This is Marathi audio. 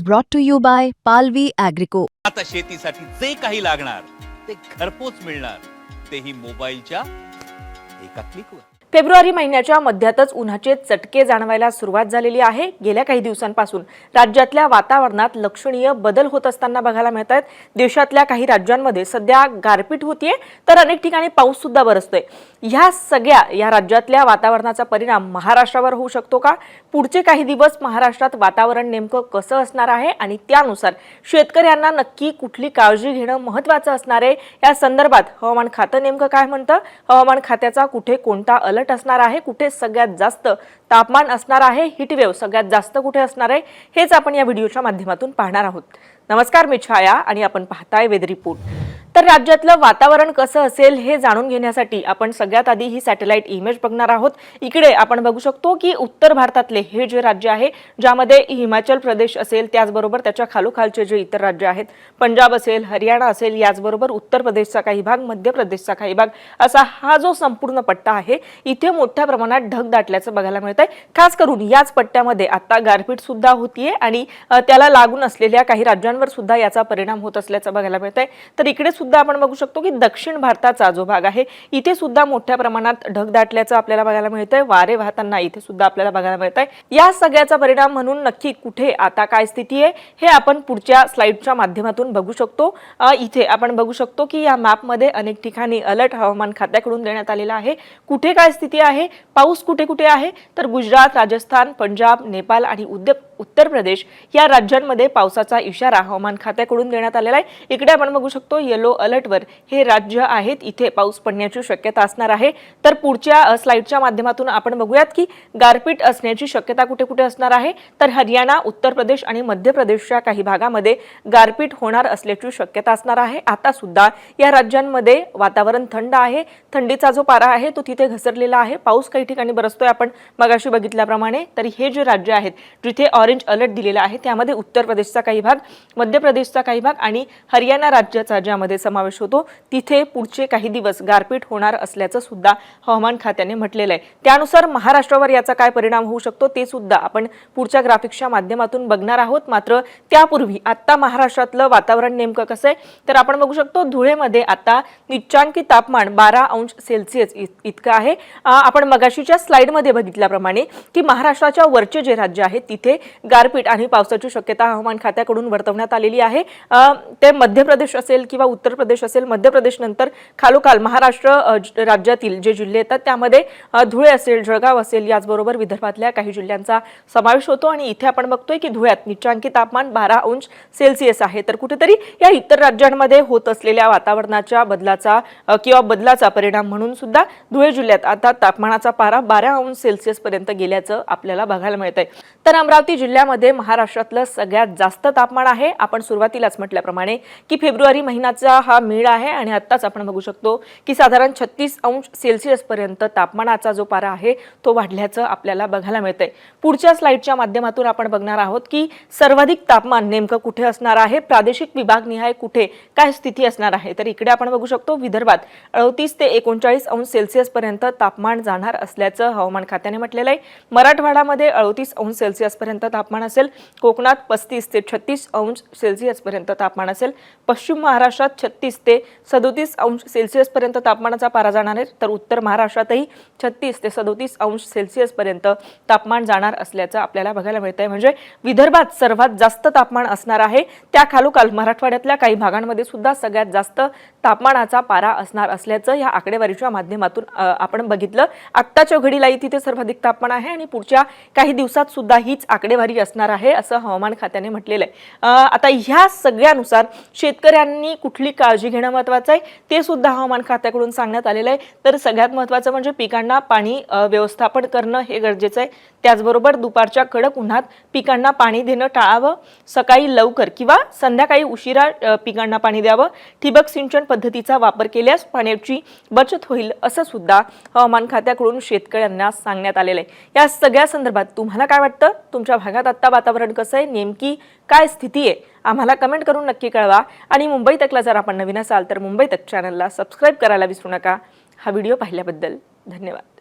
brought to you by Palvi Agrico. आता शेतीसाठी जे काही लागणार ते घरपोच मिळणार, तेही मोबाईलच्या एका क्लिकवर। फेब्रुवारी महिन्याच्या मध्यातच उन्हाचे चटके जाणवायला सुरुवात झालेली आहे। गेल्या काही दिवसांपासून राज्यातल्या वातावरणात लक्षणीय बदल होत असताना बघायला मिळत आहेत। देशातल्या काही राज्यांमध्ये सध्या गारपीट होतीये, तर अनेक ठिकाणी पाऊस सुद्धा बरसतोय। या राज्यातल्या वातावरणाचा परिणाम महाराष्ट्रावर होऊ शकतो का? पुढचे काही दिवस महाराष्ट्रात वातावरण नेमकं कसं असणार आहे आणि त्यानुसार शेतकऱ्यांना नक्की कुठली काळजी घेणं महत्त्वाचं असणार आहे, या संदर्भात हवामान खातं नेमकं काय म्हणतं? हवामान खात्याचा कुठे कोणता अलर्ट असणार आहे, कुठे सगळ्यात जास्त तापमान असणार आहे, हीटवेव्ह सगळ्यात जास्त कुठे असणार आहे, हेच आपण या व्हिडिओच्या माध्यमातून पाहणार आहोत। नमस्कार, मी छाया आणि आपण पाहताय वेदर रिपोर्ट। तर राज्यातलं वातावरण कसं असेल हे जाणून घेण्यासाठी आपण सगळ्यात आधी ही सॅटेलाइट इमेज बघणार आहोत। इकडे आपण बघू शकतो की उत्तर भारतातले हे जे राज्य आहे, ज्यामध्ये हिमाचल प्रदेश असेल, त्याचबरोबर त्याच्या खालोखालचे जे इतर राज्य आहेत, पंजाब असेल, हरियाणा असेल, याचबरोबर उत्तर प्रदेशचा काही भाग, मध्य प्रदेशचा काही भाग, असा हा जो संपूर्ण पट्टा आहे, इथे मोठ्या प्रमाणात ढग दाटल्याचं बघायला मिळतंय। खास करून याच पट्ट्यामध्ये आता गारपीट सुद्धा होतीये आणि त्याला लागून असलेल्या काही राज्यांवर सुद्धा याचा परिणाम होत असल्याचं बघायला मिळतंय। तर इकडे सुद्धा आपण बघू शकतो की दक्षिण भारताचा जो भाग आहे, इथे सुद्धा मोठ्या प्रमाणात ढग दाटल्याचं आपल्याला बघायला मिळतंय। वारे वाहताना इथे सुद्धा आपल्याला बघायला मिळतंय। या सगळ्याचा परिणाम म्हणून नक्की कुठे आता काय स्थिती आहे हे आपण पुढच्या स्लाइडच्या माध्यमातून बघू शकतो। इथे आपण बघू शकतो की या मॅपमध्ये अनेक ठिकाणी अलर्ट हवामान खात्याकडून देण्यात आलेला आहे। कुठे काय स्थिती आहे, पाऊस कुठे कुठे आहे, तर गुजरात, राजस्थान, पंजाब, नेपाळ आणि उत्तर प्रदेश या राज्यांमध्ये पावसाचा इशारा हवामान खात्याकडून देण्यात आलेला आहे। इकडे आपण बघू शकतो येलो अलर्टवर हे राज्य आहेत, इथे पाऊस पडण्याची शक्यता असणार आहे। तर पुढच्या स्लाइडच्या माध्यमातून आपण बघूयात की गारपीट असण्याची शक्यता कुठे कुठे असणार आहे। तर हरियाणा, उत्तर प्रदेश आणि मध्य प्रदेशच्या काही भागामध्ये गारपीट होणार असल्याची शक्यता असणार आहे। आता सुद्धा या राज्यांमध्ये वातावरण थंड आहे, थंडीचा जो पारा आहे तो तिथे घसरलेला आहे। पाऊस काही ठिकाणी बरसतोय आपण मगाशी बघितल्याप्रमाणे। तर हे जे राज्य आहेत जिथे ऑरेंज अलर्ट दिलेला आहे, त्यामध्ये उत्तर प्रदेशचा काही भाग, मध्य प्रदेशचा काही भाग आणि हरियाणा राज्याचा ज्यामध्ये समावेश होतो, तिथे पुढचे काही दिवस गारपीट होणार असल्याचं सुद्धा हवामान खात्याने म्हटलेलं आहे। त्यानुसार महाराष्ट्रावर याचा काय परिणाम होऊ शकतो ते सुद्धा आपण पुढच्या ग्राफिक्सच्या माध्यमातून बघणार आहोत। मात्र त्यापूर्वी आता महाराष्ट्रातलं वातावरण नेमकं कसं आहे, तर आपण बघू शकतो धुळेमध्ये आता निचांकी तापमान 12 अंश सेल्सिअस इतकं आहे। आपण मगाशीच्या स्लाइडमध्ये बघितल्याप्रमाणे की महाराष्ट्राच्या वरचे जे राज्य आहेत तिथे गारपीट आणि पावसाची शक्यता हवामान खात्याकडून वर्तवण्यात आलेली आहे। ते मध्य प्रदेश असेल किंवा उत्तर प्रदेश असेल, मध्य प्रदेश नंतर खालोखाल महाराष्ट्र राज्यातील जे जिल्हे येतात त्यामध्ये धुळे असेल, जळगाव असेल, याचबरोबर विदर्भातल्या काही जिल्ह्यांचा समावेश होतो। आणि इथे आपण बघतोय की धुळ्यात निचांकी तापमान 12 अंश सेल्सिअस आहे। तर कुठेतरी या इतर राज्यांमध्ये होत असलेल्या वातावरणाच्या बदलाचा परिणाम म्हणून सुद्धा धुळे जिल्ह्यात आता तापमानाचा पारा 12 अंश सेल्सिअस पर्यंत गेल्याचं आपल्याला बघायला मिळतंय। तर अमरावती जिल्ह्यामध्ये महाराष्ट्रातलं सगळ्यात जास्त तापमान आहे। आपण सुरुवातीलाच म्हटल्याप्रमाणे की फेब्रुवारी महिन्याचा हा मीड आहे आणि आत्ताच आपण बघू शकतो की साधारण 36 अंश सेल्सिअस पर्यंत तापमानाचा जो पारा आहे तो वाढल्याचं आपल्याला बघायला मिळतंय। पुढच्या स्लाइडच्या माध्यमातून आपण बघणार आहोत की सर्वाधिक तापमान नेमकं कुठे असणार आहे, प्रादेशिक विभागनिहाय कुठे काय स्थिती असणार आहे। तर इकडे आपण बघू शकतो विदर्भात 38 ते 39 अंश सेल्सिअस पर्यंत तापमान जाणार असल्याचं हवामान खात्याने म्हटलेलं आहे। मराठवाड्यामध्ये 38 अंश सेल्सिअस पर्यंत तापमान असेल, कोकणात 35 ते 36 अंश सेल्सिअस पर्यंत तापमान असेल, पश्चिम महाराष्ट्रात 36 ते 37 अंश सेल्सिअस पर्यंत तापमानाचा पारा जाणार आहे। तर उत्तर महाराष्ट्रातही 36 ते 37 अंश सेल्सिअस पर्यंत तापमान जाणार असल्याचं आपल्याला बघायला मिळतंय। म्हणजे विदर्भात सर्वात जास्त तापमान असणार आहे। त्या खालोखाल मराठवाड्यातल्या काही भागांमध्ये सुद्धा सगळ्यात जास्त तापमानाचा पारा असणार असल्याचं या आकडेवारीच्या माध्यमातून आपण बघितलं। आत्ताच्या घडीला तिथे सर्वाधिक तापमान आहे आणि पुढच्या काही दिवसात सुद्धा हीच आकडेवारी असणार आहे असं हवामान खात्याने म्हटलेलं आहे। आता ह्या सगळ्यानुसार शेतकऱ्यांनी कुठली काळजी घेणं महत्त्वाचं आहे ते सुद्धा हवामान खात्याकडून सांगण्यात आलेलं आहे। तर सगळ्यात महत्त्वाचं म्हणजे पिकांना पाणी व्यवस्थापन करणं हे गरजेचं आहे। त्याचबरोबर दुपारच्या कडक उन्हात पिकांना पाणी देणं टाळावं, सकाळी लवकर किंवा संध्याकाळी उशिरा पिकांना पाणी द्यावं, ठिबक सिंचन पद्धतीचा वापर केल्यास पाण्याची बचत होईल असं सुद्धा हवामान खात्याकडून शेतकऱ्यांना सांगण्यात आलेलं आहे। या सगळ्या संदर्भात तुम्हाला काय वाटतं? तुमच्या भागात आता वातावरण कसं आहे, नेमकी काय स्थिती आहे, आम्हाला कमेंट करून नक्की कळवा। आणि मुंबई तकला जर आपण नवीन असाल तर मुंबई तक चॅनलला सबस्क्राईब करायला विसरू नका। हा व्हिडिओ पाहिल्याबद्दल धन्यवाद।